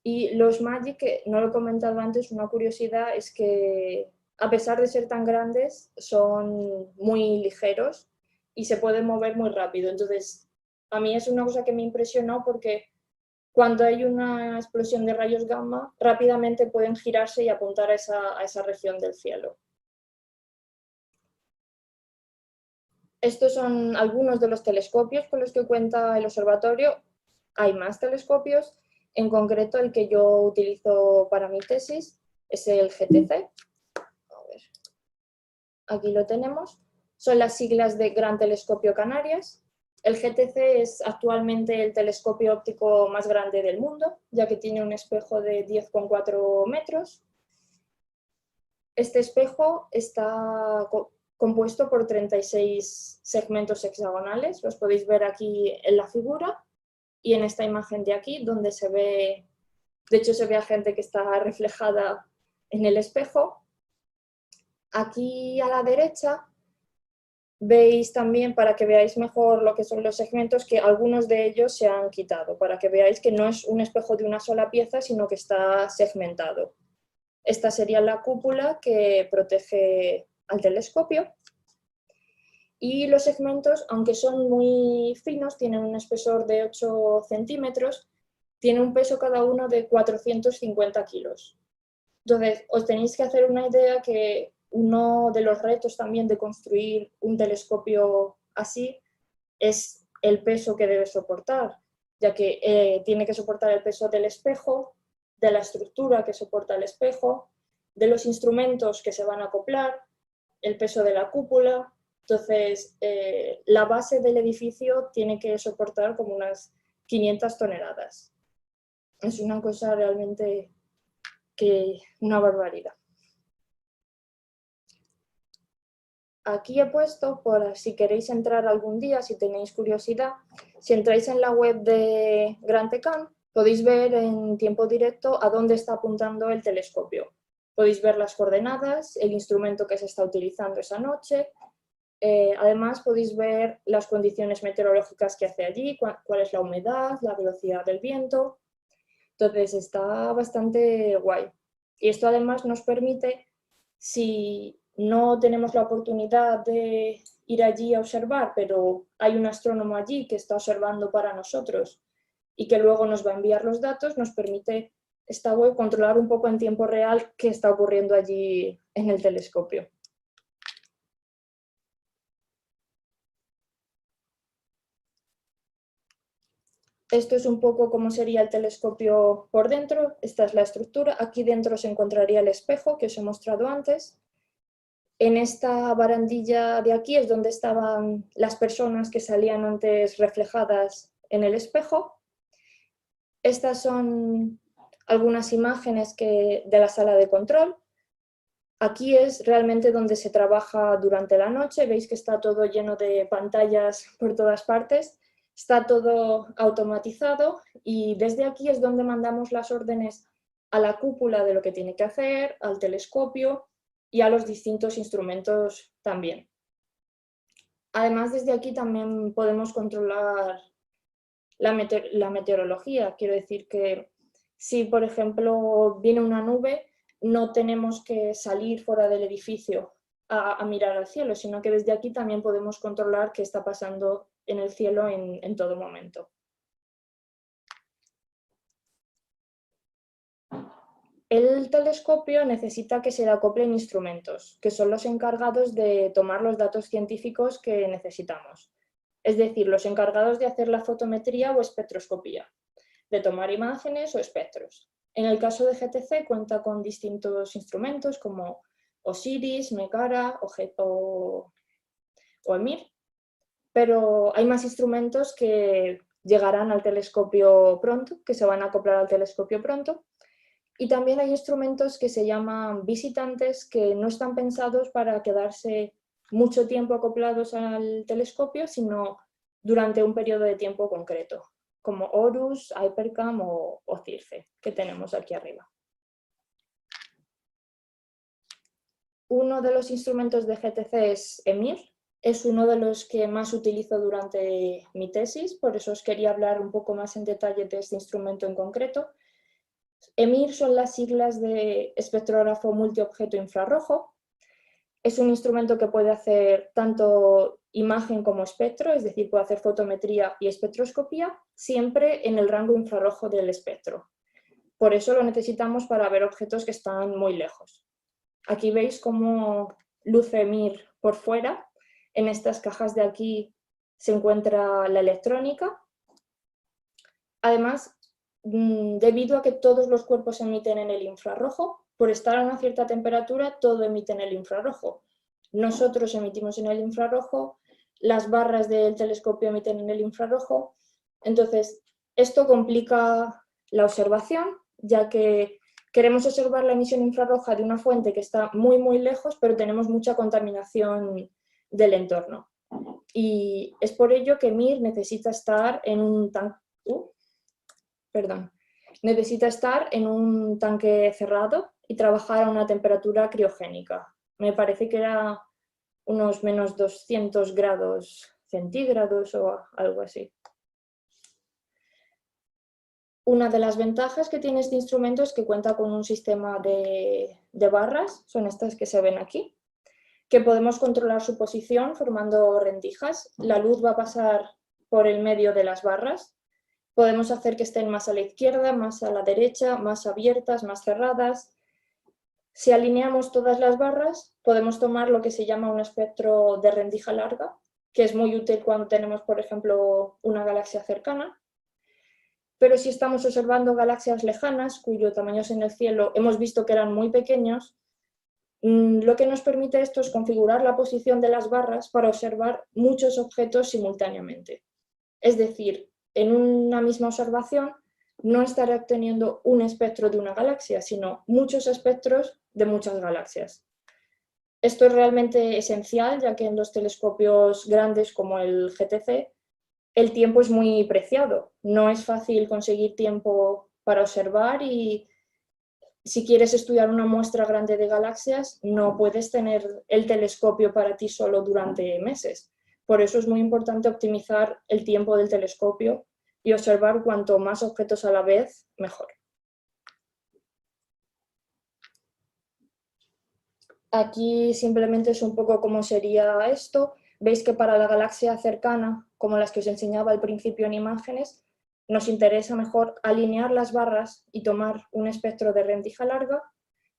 Y los MAGIC, que no lo he comentado antes, una curiosidad es que a pesar de ser tan grandes, son muy ligeros y se pueden mover muy rápido. Entonces, a mí es una cosa que me impresionó porque cuando hay una explosión de rayos gamma, rápidamente pueden girarse y apuntar a esa región del cielo. Estos son algunos de los telescopios con los que cuenta el observatorio. Hay más telescopios, en concreto el que yo utilizo para mi tesis es el GTC. A ver. Aquí lo tenemos. Son las siglas de Gran Telescopio Canarias. El GTC es actualmente el telescopio óptico más grande del mundo, ya que tiene un espejo de 10,4 metros. Este espejo está compuesto por 36 segmentos hexagonales, los podéis ver aquí en la figura y en esta imagen de aquí, donde se ve, de hecho se ve a gente que está reflejada en el espejo. Aquí a la derecha veis también, para que veáis mejor lo que son los segmentos, que algunos de ellos se han quitado, para que veáis que no es un espejo de una sola pieza, sino que está segmentado. Esta sería la cúpula que protege al telescopio. Y los segmentos, aunque son muy finos, tienen un espesor de 8 centímetros, tienen un peso cada uno de 450 kilos. Entonces, os tenéis que hacer una idea que uno de los retos también de construir un telescopio así es el peso que debe soportar, ya que tiene que soportar el peso del espejo, de la estructura que soporta el espejo, de los instrumentos que se van a acoplar, el peso de la cúpula. Entonces, la base del edificio tiene que soportar como unas 500 toneladas. Es una cosa realmente una barbaridad. Aquí he puesto, por si queréis entrar algún día, si tenéis curiosidad, si entráis en la web de Gran Tecan, podéis ver en tiempo directo a dónde está apuntando el telescopio. Podéis ver las coordenadas, el instrumento que se está utilizando esa noche. Además, podéis ver las condiciones meteorológicas que hace allí, cuál es la humedad, la velocidad del viento. Entonces, está bastante guay. Y esto además nos permite, si no tenemos la oportunidad de ir allí a observar, pero hay un astrónomo allí que está observando para nosotros y que luego nos va a enviar los datos, nos permite esta web controlar un poco en tiempo real qué está ocurriendo allí en el telescopio. Esto es un poco cómo sería el telescopio por dentro. Esta es la estructura. Aquí dentro se encontraría el espejo que os he mostrado antes. En esta barandilla de aquí es donde estaban las personas que salían antes reflejadas en el espejo. Estas son algunas imágenes de la sala de control. Aquí es realmente donde se trabaja durante la noche. Veis que está todo lleno de pantallas por todas partes. Está todo automatizado y desde aquí es donde mandamos las órdenes a la cúpula de lo que tiene que hacer, al telescopio y a los distintos instrumentos también. Además, desde aquí también podemos controlar la meteorología. Quiero decir que si, por ejemplo, viene una nube, no tenemos que salir fuera del edificio a mirar al cielo, sino que desde aquí también podemos controlar qué está pasando en el cielo en todo momento. El telescopio necesita que se le acoplen instrumentos, que son los encargados de tomar los datos científicos que necesitamos. Es decir, los encargados de hacer la fotometría o espectroscopía, de tomar imágenes o espectros. En el caso de GTC cuenta con distintos instrumentos como OSIRIS, MECARA o EMIR, pero hay más instrumentos que llegarán al telescopio pronto, que se van a acoplar al telescopio pronto. Y también hay instrumentos que se llaman visitantes, que no están pensados para quedarse mucho tiempo acoplados al telescopio, sino durante un periodo de tiempo concreto, como Horus, Hypercam o CIRCE, que tenemos aquí arriba. Uno de los instrumentos de GTC es EMIR, es uno de los que más utilizo durante mi tesis, por eso os quería hablar un poco más en detalle de este instrumento en concreto. EMIR son las siglas de espectrógrafo multiobjeto infrarrojo. Es un instrumento que puede hacer tanto imagen como espectro, es decir, puede hacer fotometría y espectroscopía, siempre en el rango infrarrojo del espectro. Por eso lo necesitamos para ver objetos que están muy lejos. Aquí veis cómo luce EMIR por fuera. En estas cajas de aquí se encuentra la electrónica. Además, debido a que todos los cuerpos emiten en el infrarrojo, por estar a una cierta temperatura, todo emite en el infrarrojo. Nosotros emitimos en el infrarrojo, las barras del telescopio emiten en el infrarrojo. Entonces, esto complica la observación, ya que queremos observar la emisión infrarroja de una fuente que está muy, muy lejos, pero tenemos mucha contaminación del entorno. Y es por ello que EMIR necesita estar en un necesita estar en un tanque cerrado y trabajar a una temperatura criogénica. Me parece que era unos menos 200 grados centígrados o algo así. Una de las ventajas que tiene este instrumento es que cuenta con un sistema de barras, son estas que se ven aquí, que podemos controlar su posición formando rendijas. La luz va a pasar por el medio de las barras. Podemos hacer que estén más a la izquierda, más a la derecha, más abiertas, más cerradas. Si alineamos todas las barras, podemos tomar lo que se llama un espectro de rendija larga, que es muy útil cuando tenemos, por ejemplo, una galaxia cercana. Pero si estamos observando galaxias lejanas, cuyo tamaño en el cielo hemos visto que eran muy pequeños, lo que nos permite esto es configurar la posición de las barras para observar muchos objetos simultáneamente. Es decir, en una misma observación no estaré obteniendo un espectro de una galaxia, sino muchos espectros de muchas galaxias. Esto es realmente esencial, ya que en los telescopios grandes como el GTC, el tiempo es muy preciado. No es fácil conseguir tiempo para observar y si quieres estudiar una muestra grande de galaxias, no puedes tener el telescopio para ti solo durante meses. Por eso es muy importante optimizar el tiempo del telescopio y observar cuanto más objetos a la vez, mejor. Aquí simplemente es un poco cómo sería esto. Veis que para la galaxia cercana, como las que os enseñaba al principio en imágenes, nos interesa mejor alinear las barras y tomar un espectro de rendija larga,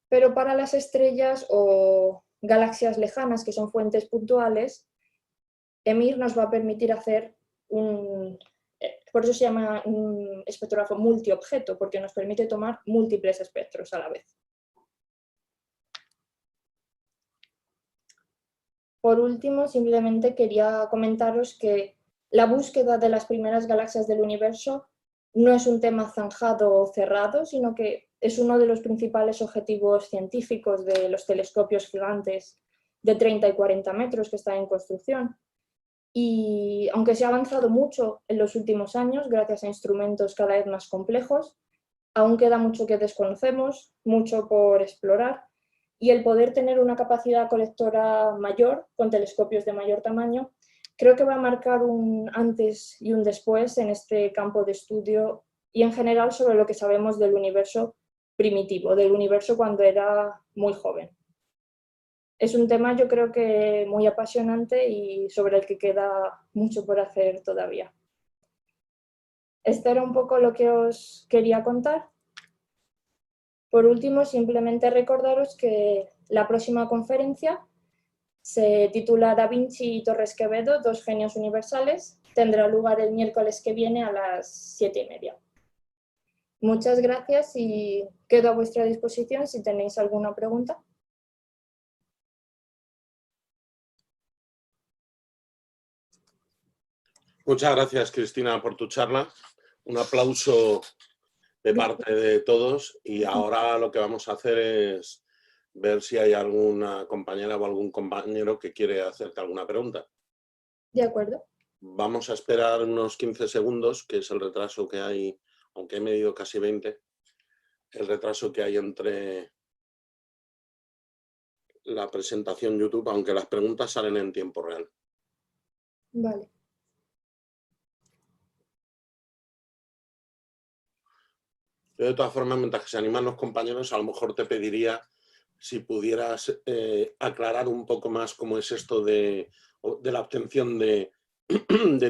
pero para las estrellas o galaxias lejanas, que son fuentes puntuales, EMIR nos va a permitir hacer por eso se llama un espectrógrafo multiobjeto, porque nos permite tomar múltiples espectros a la vez. Por último, simplemente quería comentaros que la búsqueda de las primeras galaxias del universo no es un tema zanjado o cerrado, sino que es uno de los principales objetivos científicos de los telescopios gigantes de 30 y 40 metros que están en construcción. Y aunque se ha avanzado mucho en los últimos años, gracias a instrumentos cada vez más complejos, aún queda mucho que desconocemos, mucho por explorar, y el poder tener una capacidad colectora mayor, con telescopios de mayor tamaño, creo que va a marcar un antes y un después en este campo de estudio y en general sobre lo que sabemos del universo primitivo, del universo cuando era muy joven. Es un tema yo creo que muy apasionante y sobre el que queda mucho por hacer todavía. Esto era un poco lo que os quería contar. Por último, simplemente recordaros que la próxima conferencia se titula Da Vinci y Torres Quevedo, dos genios universales. Tendrá lugar el miércoles que viene a las 7:30. Muchas gracias y quedo a vuestra disposición si tenéis alguna pregunta. Muchas gracias, Cristina, por tu charla. Un aplauso de parte de todos y ahora lo que vamos a hacer es ver si hay alguna compañera o algún compañero que quiere hacerte alguna pregunta. De acuerdo. Vamos a esperar unos 15 segundos, que es el retraso que hay, aunque he medido casi 20, el retraso que hay entre la presentación YouTube, aunque las preguntas salen en tiempo real. Vale. Yo, de todas formas, mientras que se animan los compañeros, a lo mejor te pediría si pudieras aclarar un poco más cómo es esto de la obtención de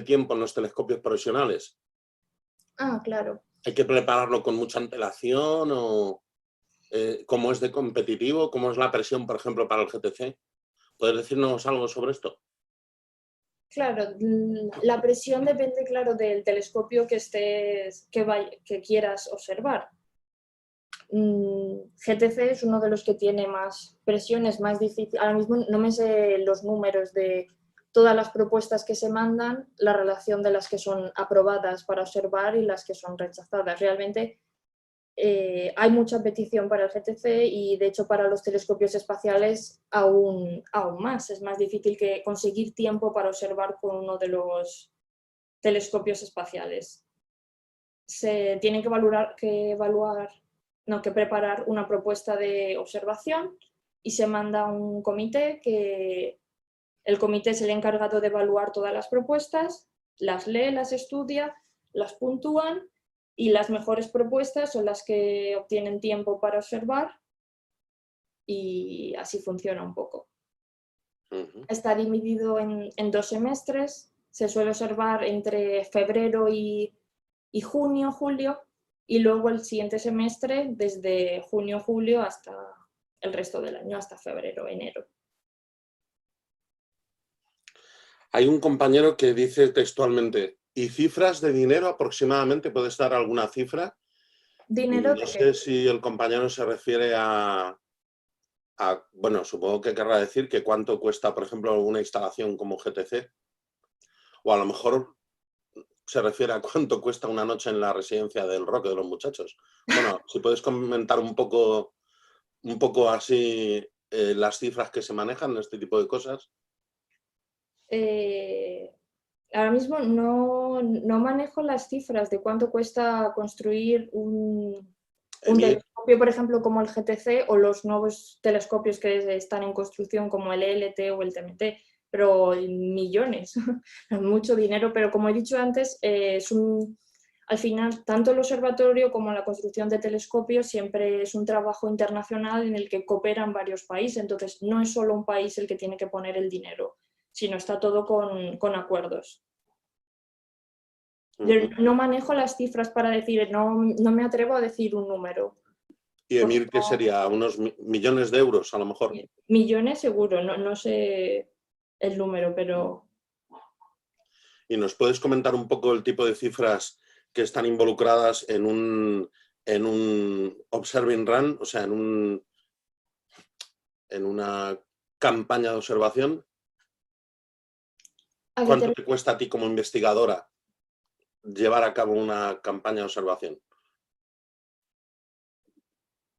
tiempo en los telescopios profesionales. Ah, claro. ¿Hay que prepararlo con mucha antelación o cómo es de competitivo? ¿Cómo es la presión, por ejemplo, para el GTC? ¿Puedes decirnos algo sobre esto? Claro, la presión depende, claro, del telescopio que quieras observar. GTC es uno de los que tiene más presiones, más difícil. Ahora mismo no me sé los números de todas las propuestas que se mandan, la relación de las que son aprobadas para observar y las que son rechazadas. Realmente hay mucha petición para el GTC y de hecho para los telescopios espaciales aún más. Es más difícil que conseguir tiempo para observar con uno de los telescopios espaciales. Se tiene que preparar una propuesta de observación y se manda a un comité que el comité es el encargado de evaluar todas las propuestas, las lee, las estudia, las puntúan y las mejores propuestas son las que obtienen tiempo para observar y así funciona un poco. Está dividido en 2 semestres, se suele observar entre febrero y junio, julio, y luego el siguiente semestre desde junio, julio hasta el resto del año, hasta febrero, enero. Hay un compañero que dice textualmente, ¿y cifras de dinero aproximadamente? ¿Puedes dar alguna cifra? ¿Dinero de No qué? sé si el compañero se refiere bueno, supongo que querrá decir que cuánto cuesta, por ejemplo, una instalación como GTC, o a lo mejor se refiere a cuánto cuesta una noche en la residencia del Roque de los Muchachos. Bueno, si puedes comentar un poco así las cifras que se manejan en este tipo de cosas. Ahora mismo no manejo las cifras de cuánto cuesta construir un telescopio, por ejemplo, como el GTC o los nuevos telescopios que están en construcción como el ELT o el TMT, pero millones, mucho dinero, pero como he dicho antes, al final, tanto el observatorio como la construcción de telescopios siempre es un trabajo internacional en el que cooperan varios países, entonces no es solo un país el que tiene que poner el dinero, sino está todo con acuerdos. Yo no manejo las cifras para decir, no me atrevo a decir un número. ¿Y Emir qué sería? ¿Unos millones de euros a lo mejor? Millones seguro, no sé el número, pero... ¿Y nos puedes comentar un poco el tipo de cifras que están involucradas en un observing run, o sea, en una campaña de observación? ¿Cuánto te cuesta a ti como investigadora llevar a cabo una campaña de observación?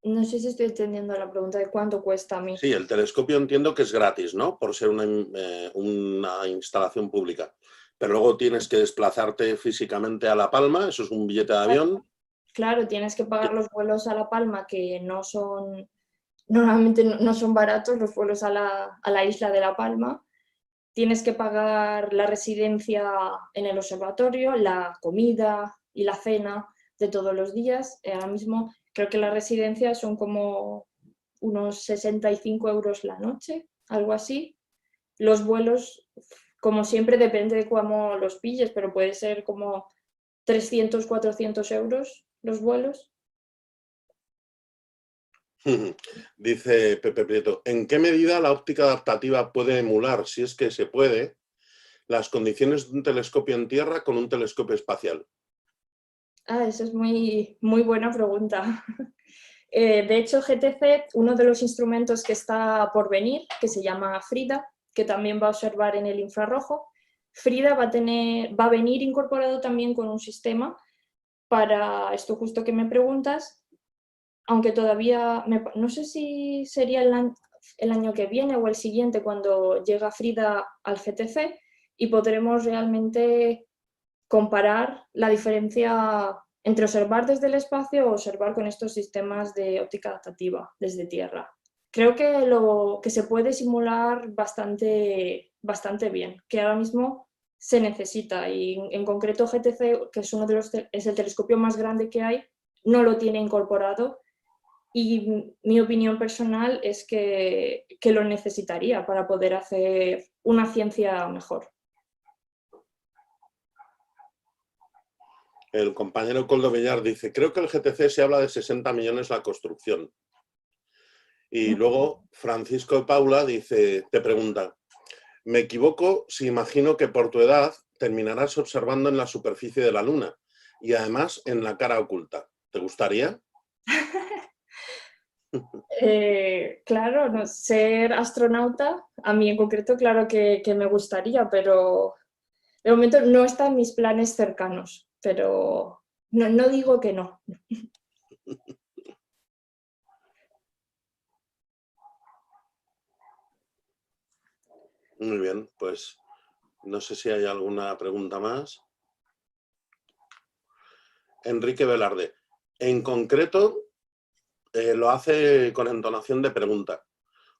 No sé si estoy entendiendo la pregunta de cuánto cuesta a mí. Sí, el telescopio entiendo que es gratis, ¿no? Por ser una instalación pública. Pero luego tienes que desplazarte físicamente a La Palma, eso es un billete de avión. Claro, tienes que pagar los vuelos a La Palma, que normalmente no son baratos, los vuelos a la isla de La Palma. Tienes que pagar la residencia en el observatorio, la comida y la cena de todos los días. Ahora mismo creo que la residencia son como unos 65 euros la noche, algo así. Los vuelos, como siempre, depende de cómo los pilles, pero puede ser como 300, 400 euros los vuelos. Dice Pepe Prieto, ¿en qué medida la óptica adaptativa puede emular, si es que se puede, las condiciones de un telescopio en tierra con un telescopio espacial? Esa es muy buena pregunta. De hecho, GTC, uno de los instrumentos que está por venir, que se llama FRIDA, que también va a observar en el infrarrojo, FRIDA va a venir incorporado también con un sistema para esto justo que me preguntas, aunque todavía, no sé si sería el año que viene o el siguiente cuando llega FRIDA al GTC y podremos realmente comparar la diferencia entre observar desde el espacio o observar con estos sistemas de óptica adaptativa desde tierra. Creo que se puede simular bastante bien, que ahora mismo se necesita y en concreto GTC, que es el telescopio más grande que hay, no lo tiene incorporado y mi opinión personal es que lo necesitaría para poder hacer una ciencia mejor. El compañero Coldo Villar dice, creo que el GTC se habla de 60 millones la construcción. Y luego Francisco de Paula dice, te pregunta, me equivoco si imagino que por tu edad terminarás observando en la superficie de la Luna y además en la cara oculta. ¿Te gustaría? Claro, no, ser astronauta, a mí en concreto, claro que me gustaría, pero de momento no está en mis planes cercanos, pero no digo que no. Muy bien, pues no sé si hay alguna pregunta más. Enrique Velarde, en concreto, lo hace con entonación de pregunta.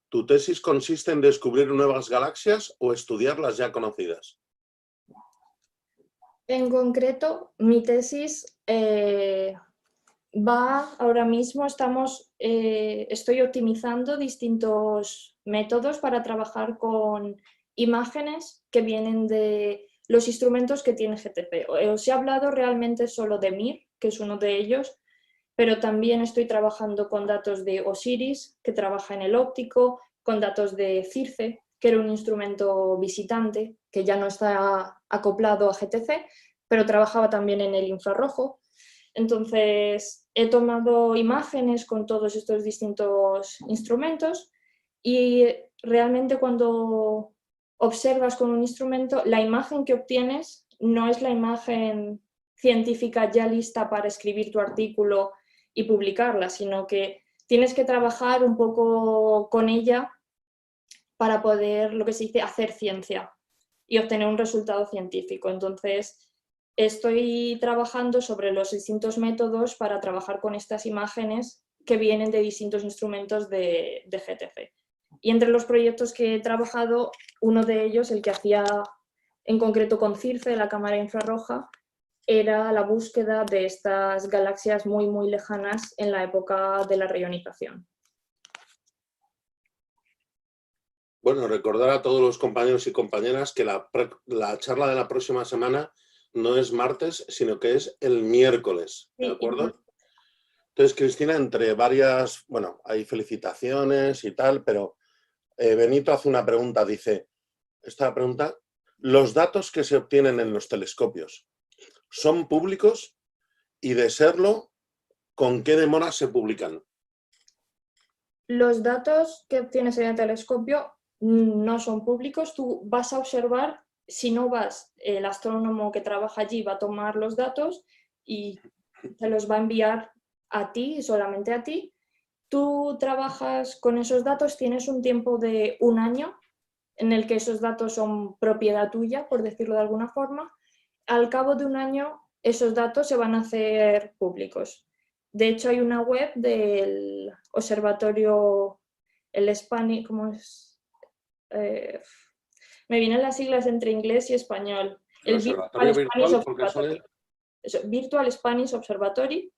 ¿Tu tesis consiste en descubrir nuevas galaxias o estudiar las ya conocidas? En concreto, mi tesis ahora mismo estoy optimizando distintos métodos para trabajar con imágenes que vienen de los instrumentos que tiene GTC. Os he hablado realmente solo de MIR, que es uno de ellos, pero también estoy trabajando con datos de Osiris, que trabaja en el óptico, con datos de Circe, que era un instrumento visitante, que ya no está acoplado a GTC, pero trabajaba también en el infrarrojo. Entonces, he tomado imágenes con todos estos distintos instrumentos y realmente cuando observas con un instrumento, la imagen que obtienes no es la imagen científica ya lista para escribir tu artículo y publicarla, sino que tienes que trabajar un poco con ella para poder, lo que se dice, hacer ciencia y obtener un resultado científico. Entonces, estoy trabajando sobre los distintos métodos para trabajar con estas imágenes que vienen de distintos instrumentos de GTC. Y entre los proyectos que he trabajado, uno de ellos, el que hacía en concreto con Circe, la cámara infrarroja, era la búsqueda de estas galaxias muy, muy lejanas en la época de la reionización. Bueno, recordar a todos los compañeros y compañeras que la charla de la próxima semana no es martes, sino que es el miércoles, ¿de acuerdo? Entonces, Cristina, entre varias, bueno, hay felicitaciones y tal, pero Benito hace una pregunta, dice, esta pregunta, ¿los datos que se obtienen en los telescopios son públicos? Y de serlo, ¿con qué demora se publican? Los datos que obtienes en el telescopio no son públicos, tú vas a observar, si no vas, el astrónomo que trabaja allí va a tomar los datos y te los va a enviar a ti, solamente a ti. Tú trabajas con esos datos, tienes un tiempo de un año en el que esos datos son propiedad tuya, por decirlo de alguna forma. Al cabo de un año, esos datos se van a hacer públicos. De hecho, hay una web del observatorio, el Spanish, ¿cómo es? Me vienen las siglas entre inglés y español. El observatorio virtual, porque Observatory. Virtual Spanish Observatory.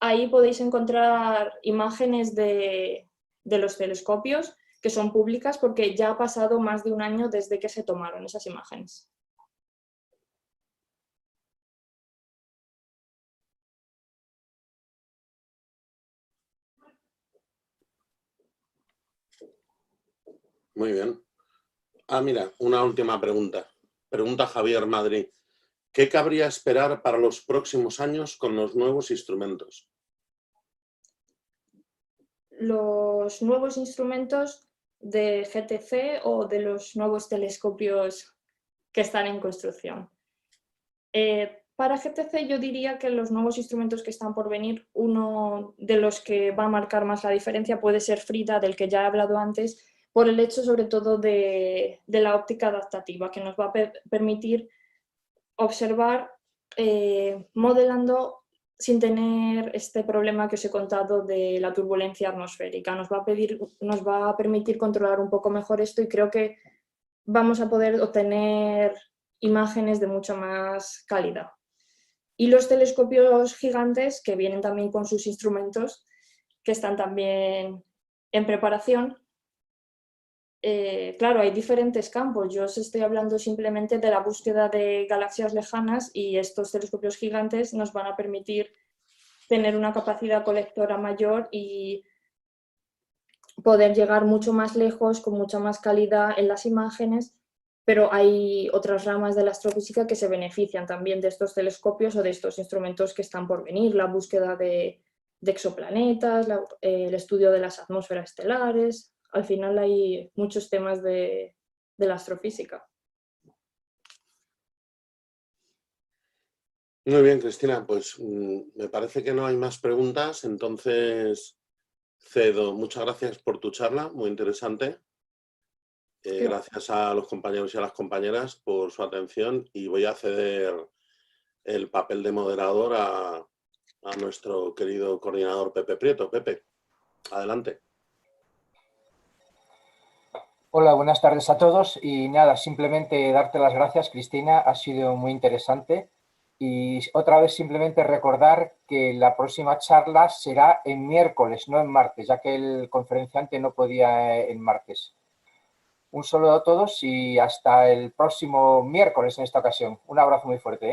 Ahí podéis encontrar imágenes de los telescopios que son públicas porque ya ha pasado más de un año desde que se tomaron esas imágenes. Muy bien. Mira, una última pregunta. Pregunta Javier Madrid. ¿Qué cabría esperar para los próximos años con los nuevos instrumentos? Los nuevos instrumentos de GTC o de los nuevos telescopios que están en construcción. Para GTC yo diría que los nuevos instrumentos que están por venir, uno de los que va a marcar más la diferencia puede ser Frida, del que ya he hablado antes, por el hecho sobre todo de la óptica adaptativa, que nos va a permitir observar modelando sin tener este problema que os he contado de la turbulencia atmosférica. Nos va a permitir controlar un poco mejor esto y creo que vamos a poder obtener imágenes de mucha más calidad. Y los telescopios gigantes que vienen también con sus instrumentos, que están también en preparación. Claro, hay diferentes campos. Yo os estoy hablando simplemente de la búsqueda de galaxias lejanas y estos telescopios gigantes nos van a permitir tener una capacidad colectora mayor y poder llegar mucho más lejos, con mucha más calidad en las imágenes, pero hay otras ramas de la astrofísica que se benefician también de estos telescopios o de estos instrumentos que están por venir, la búsqueda de exoplanetas, el estudio de las atmósferas estelares. Al final hay muchos temas de la astrofísica. Muy bien, Cristina, pues me parece que no hay más preguntas, entonces cedo. Muchas gracias por tu charla, muy interesante. Gracias a los compañeros y a las compañeras por su atención y voy a ceder el papel de moderador a nuestro querido coordinador Pepe Prieto. Pepe, adelante. Hola, buenas tardes a todos y nada, simplemente darte las gracias, Cristina, ha sido muy interesante Y otra vez simplemente recordar que la próxima charla será en miércoles, no en martes, ya que el conferenciante no podía en martes. Un saludo a todos y hasta el próximo miércoles en esta ocasión. Un abrazo muy fuerte.